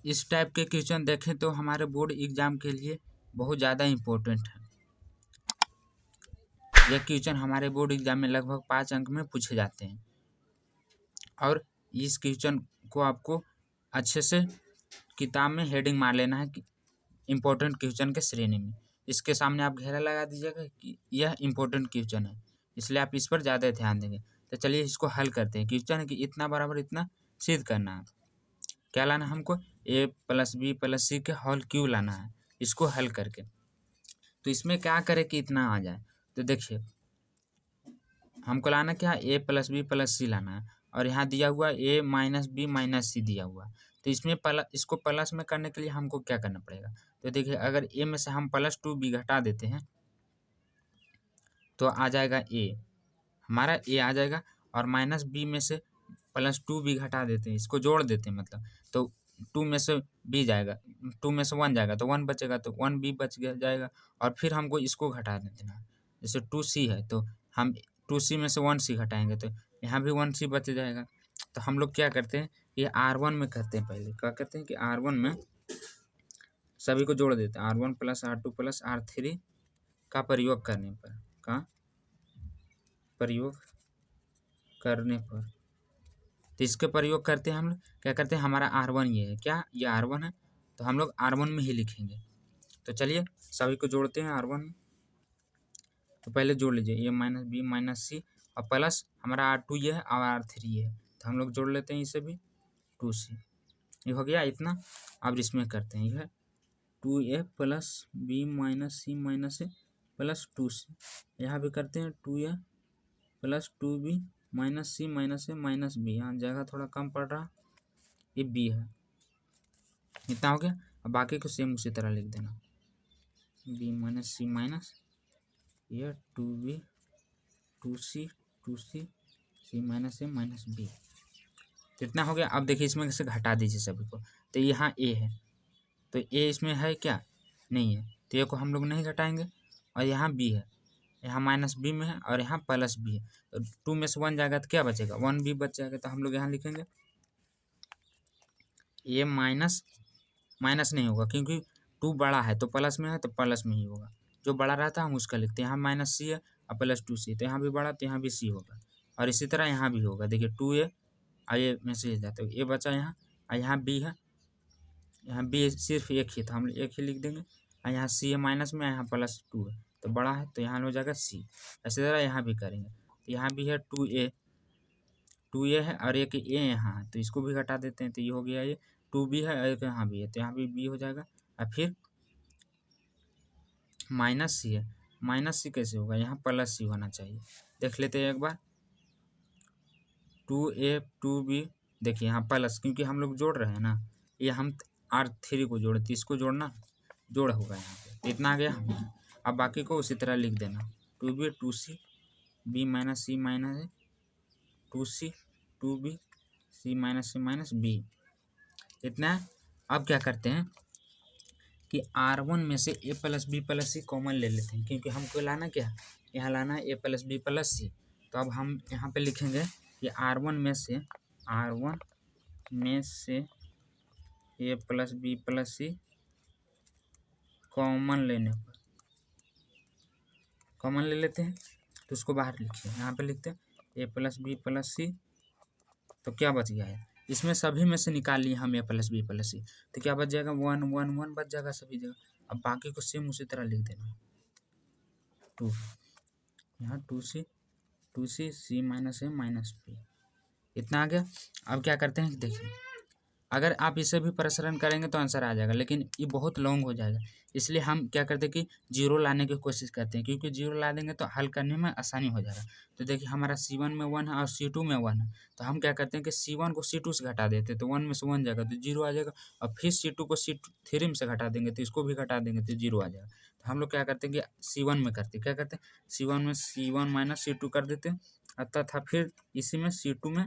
इस टाइप के क्वेश्चन देखें तो हमारे बोर्ड एग्जाम के लिए बहुत ज़्यादा इम्पोर्टेंट है। यह क्वेश्चन हमारे बोर्ड एग्जाम में लगभग 5 अंक में पूछे जाते हैं और इस क्वेश्चन को आपको अच्छे से किताब में हेडिंग मार लेना है कि इम्पोर्टेंट क्वेश्चन के श्रेणी में। इसके सामने आप घेरा लगा दीजिएगा कि यह इम्पोर्टेंट क्वेश्चन है, इसलिए आप इस पर ज़्यादा ध्यान देंगे। तो चलिए इसको हल करते हैं। क्वेश्चन है कि इतना बराबर इतना सिद्ध करना है। क्या लाना है हमको? a + b + c के होल क्यूब लाना है इसको हल करके। तो इसमें क्या करें कि इतना आ जाए? तो देखिए हमको लाना क्या है, a + b + c लाना है और यहाँ दिया हुआ a - b - c दिया हुआ। तो इसमें इसको प्लस में करने के लिए हमको क्या करना पड़ेगा? तो देखिए अगर a में से हम +2b घटा देते हैं तो आ जाएगा a, हमारा a आ जाएगा। और -b में से +2b घटा देते हैं, इसको जोड़ देते हैं मतलब, तो 2 में से b जाएगा, 2 में से 1 जाएगा तो 1 बचेगा, तो 1b बच जाएगा। और फिर हमको इसको घटा देना है, जैसे 2c है तो हम 2c में से 1c घटाएंगे तो यहाँ भी 1c बच जाएगा। तो हम लोग क्या करते हैं, ये R1 में करते हैं। पहले क्या करते हैं कि R1 में सभी को जोड़ देते हैं, R1 + R2 + R3 का प्रयोग करने पर तो इसके प्रयोग करते हैं हम लोग। क्या करते हैं, हमारा R1 ये है, क्या ये R1 है तो हम लोग R1 में ही लिखेंगे। तो चलिए सभी को जोड़ते हैं R1 में। तो पहले जोड़ लीजिए a - b - c और प्लस हमारा R2 ये है और R3 ये है, तो हम लोग जोड़ लेते हैं इसे भी 2c। ये हो गया इतना। अब इसमें करते हैं, यह 2a + b - c - a + 2c। यहाँ भी करते हैं 2a + 2b - c - a - b। यहाँ जगह थोड़ा कम पड़ रहा, ये b है। इतना हो गया। अब बाकी को सेम उसी तरह लिख देना, b - c - यह 2b 2c 2c c - a - b। तो इतना हो गया। अब देखिए इसमें से घटा दीजिए सभी को। तो यहाँ a है तो a इसमें है क्या? नहीं है, तो a को हम लोग नहीं घटाएंगे। और यहाँ b है, यहाँ -b में है और यहाँ +b है, तो 2 में से 1 जाएगा तो क्या बचेगा? 1b बच जाएगा। तो हम लोग यहाँ लिखेंगे a माइनस नहीं होगा क्योंकि 2 बड़ा है तो प्लस में है तो प्लस में ही होगा। जो बड़ा रहता है हम उसका लिखते हैं। यहाँ -c है और +2c, तो यहाँ भी बड़ा तो यहाँ भी c होगा और इसी तरह यहाँ भी होगा। देखिए 2a और ये में से जाता है, a बचा यहाँ और यहाँ b है, यहाँ b सिर्फ एक ही था, हम एक ही लिख देंगे। और यहाँ c है माइनस में, यहाँ +2 है तो बड़ा है तो यहाँ हो जाएगा c। इसी तरह यहाँ भी करेंगे। तो यहाँ भी है 2a है और एक a यहाँ है तो इसको भी घटा देते हैं। तो ये हो गया, ये 2b है और एक यहाँ भी है तो यहाँ भी b हो जाएगा। और फिर -c है, -c कैसे होगा? यहाँ +c होना चाहिए। देख लेते हैं एक बार, 2a 2b, देखिए यहाँ प्लस, क्योंकि हम लोग जोड़ रहे हैं ना, ये हम R3 को जोड़ते, इसको जोड़ना जोड़ होगा यहाँ पे। इतना आ गया। अब बाकी को उसी तरह लिख देना, 2b 2c b - c - a 2c 2b c - b। इतना है। अब क्या करते हैं कि R1 में से a + b + c कॉमन ले लेते हैं, क्योंकि हमको लाना क्या है, यहाँ लाना है a + b + c। तो अब हम यहाँ पे लिखेंगे कि R1 में से a + b + c कॉमन ले लेते हैं। तो उसको बाहर लिखिए, यहाँ पे लिखते हैं a + b + c। तो क्या बच गया है, इसमें सभी में से निकाल लिए हम a + b + c, तो क्या बच जाएगा? 1 1 1 बच जाएगा सभी जगह। अब बाकी को सेम उसी तरह लिख देना, 2 यहाँ 2c c - a - b। इतना आ गया। अब क्या करते हैं, देखिए अगर आप इसे भी प्रसारण करेंगे तो आंसर आ जाएगा, लेकिन ये बहुत लॉन्ग हो जाएगा। इसलिए हम क्या करते हैं कि 0 लाने की कोशिश करते हैं, क्योंकि 0 ला देंगे तो हल करने में आसानी हो जाएगा। तो देखिए हमारा C1 में 1 है और C2 में 1 है, तो हम क्या करते हैं कि C1 को C2 से घटा देते हैं तो 1 में से 1 जाएगा तो 0 आ जाएगा। और फिर C2 को C3 में से घटा देंगे तो इसको भी घटा देंगे तो 0 आ जाएगा। तो हम लोग क्या करते हैं कि C1 में करते हैं, क्या करते हैं, C1 में C1 - C2 कर देते हैं, तथा फिर इसी में C2 में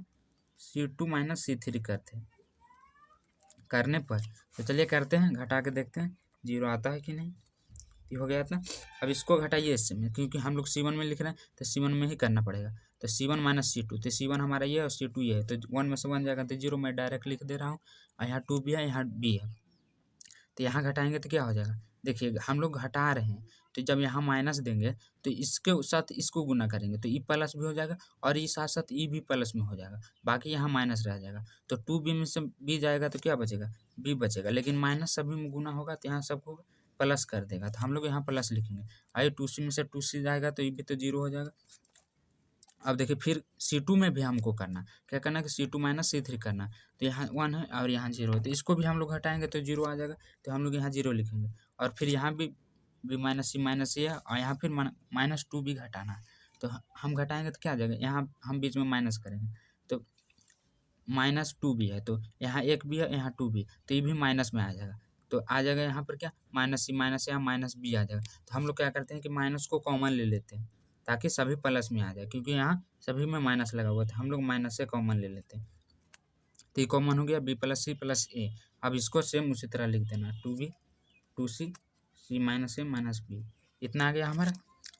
C2 - C3 करते हैं। करने पर तो चलिए करते हैं, घटा के देखते हैं 0 आता है कि नहीं। ये हो गया इतना। अब इसको घटाइए इससे में, क्योंकि हम लोग C1 में लिख रहे हैं तो C1 में ही करना पड़ेगा। तो C1 माइनस C2, तो C1 हमारा ये है और C2 ये है, तो 1 में से 1 जाएगा तो 0, मैं डायरेक्ट लिख दे रहा हूँ। और यहाँ 2 भी है, यहाँ B है, तो यहाँ घटाएंगे तो क्या हो जाएगा, देखिए हम लोग घटा रहे हैं, तो जब यहाँ माइनस देंगे तो इसके साथ इसको गुना करेंगे तो ई प्लस भी हो जाएगा और ई साथ साथ ई भी प्लस में हो जाएगा, बाकी यहाँ माइनस रह जाएगा। तो 2B में से B जाएगा तो क्या बचेगा, B बचेगा, लेकिन माइनस सभी में गुना होगा तो यहाँ सबको प्लस कर देगा, तो हम लोग यहाँ प्लस लिखेंगे। आइए 2C में से 2C जाएगा तो ये भी तो 0 हो जाएगा। अब देखिए फिर C2 में भी हमको करना, क्या करना कि C2 माइनस C3 करना, तो यहाँ 1 है और यहाँ 0 है, तो इसको भी हम लोग घटाएंगे तो 0 आ जाएगा, तो हम लोग यहाँ 0 लिखेंगे। और फिर यहाँ भी माइनस C है और यहाँ फिर माइनस 2 भी घटाना है, तो हम घटाएंगे तो क्या आ जाएगा, यहाँ हम बीच में माइनस करेंगे तो माइनस 2 भी है, तो यहाँ 1 भी है, यहाँ 2 भी, तो ये भी माइनस में आ जाएगा, तो आ जाएगा यहाँ पर क्या माइनस C यहाँ माइनस B आ जाएगा। तो हम लोग क्या करते हैं कि माइनस को कॉमन ले लेते हैं ताकि सभी प्लस में आ जाए, क्योंकि यहाँ सभी में माइनस लगा हुआ था, हम लोग माइनस से कॉमन ले लेते हैं, तो ये कॉमन हो गया B plus C plus A। अब इसको सेम उसी तरह लिख देना 2B 2C C minus A minus B, इतना आ गया हमारा।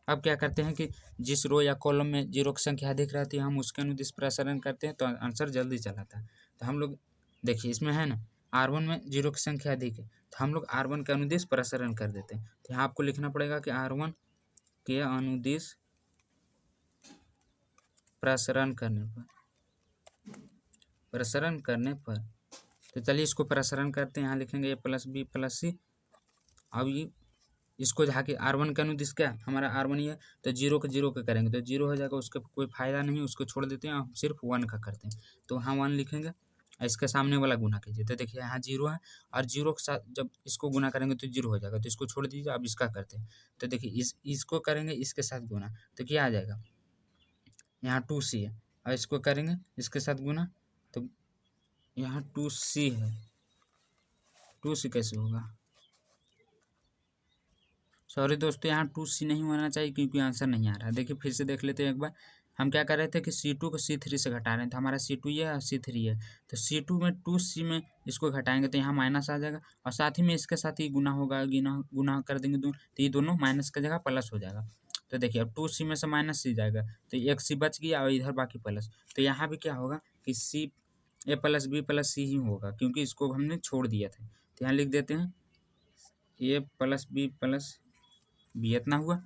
अब क्या करते हैं कि जिस रो या कॉलम में जीरो की संख्या अधिक रहती है हम उसके अनुदिश प्रसारण करते हैं तो आंसर जल्दी चल आता है। तो हम लोग देखिए इसमें है ना R1 में जीरो की संख्या अधिक है, तो हम लोग R1 के अनुदिश प्रसारण कर देते हैं। तो यहाँ आपको लिखना पड़ेगा कि R1 के अनुदिश प्रसारण करने पर तो चलिए इसको प्रसारण करते हैं। यहाँ लिखेंगे A plus B plus C। अब ये इसको जाके R1 का अनुदिश क्या हमारा R1 ही है, तो 0 के 0 के करेंगे तो 0 हो जाएगा, उसका कोई फायदा नहीं, उसको छोड़ देते हैं, हम सिर्फ 1 का करते हैं। तो यहाँ 1 लिखेंगे, इसके सामने वाला गुना कीजिए, तो देखिए यहाँ 0 है और 0 के साथ जब इसको गुना करेंगे तो 0 हो जाएगा, तो इसको छोड़ दीजिए। अब इसका करते हैं, तो देखिए इसको करेंगे इसके साथ गुना तो क्या आ जाएगा, यहाँ 2C है और इसको करेंगे इसके साथ गुना तो यहाँ 2C है, 2C कैसे होगा, सॉरी दोस्तों यहाँ 2C नहीं होना चाहिए क्योंकि आंसर नहीं आ रहा है। देखिए फिर से देख लेते हैं एक बार, हम क्या कर रहे थे कि C2 को C3 से घटा रहे थे, हमारा C2 ये और C3 है, तो C2 में 2C में इसको घटाएंगे तो यहाँ माइनस आ जाएगा और साथ ही में इसके साथ ही गुना होगा, गुना कर देंगे तो ये दोनों माइनस की जगह प्लस हो जाएगा। तो देखिए अब 2C में से माइनस C जाएगा तो एक C बच गया और इधर बाकी प्लस, तो यहाँ भी क्या होगा कि A plus B plus C ही होगा क्योंकि इसको हमने छोड़ दिया था। तो यहाँ लिख देते हैं A plus B plus B इतना हुआ।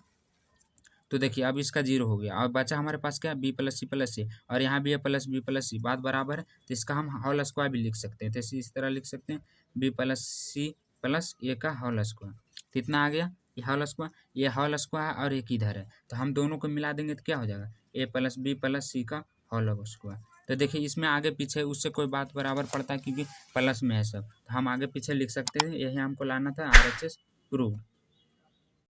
तो देखिए अब इसका 0 हो गया और बचा हमारे पास क्या B plus C plus C और यहाँ भी A plus B plus C बात बराबर है, तो इसका हम होल स्क्वायर भी लिख सकते हैं। तो इस तरह लिख सकते हैं B plus C plus A का होल स्क्वायर, तो इतना आ गया ये होल स्क्वायर और एक इधर है, तो हम दोनों को मिला देंगे तो क्या हो जाएगा A plus B plus C का होल स्क्वायर। तो देखिए इसमें आगे पीछे उससे कोई बात बराबर पड़ता है क्योंकि प्लस में है सब, तो हम आगे पीछे लिख सकते हैं, यही हमको लाना था। RHS proved.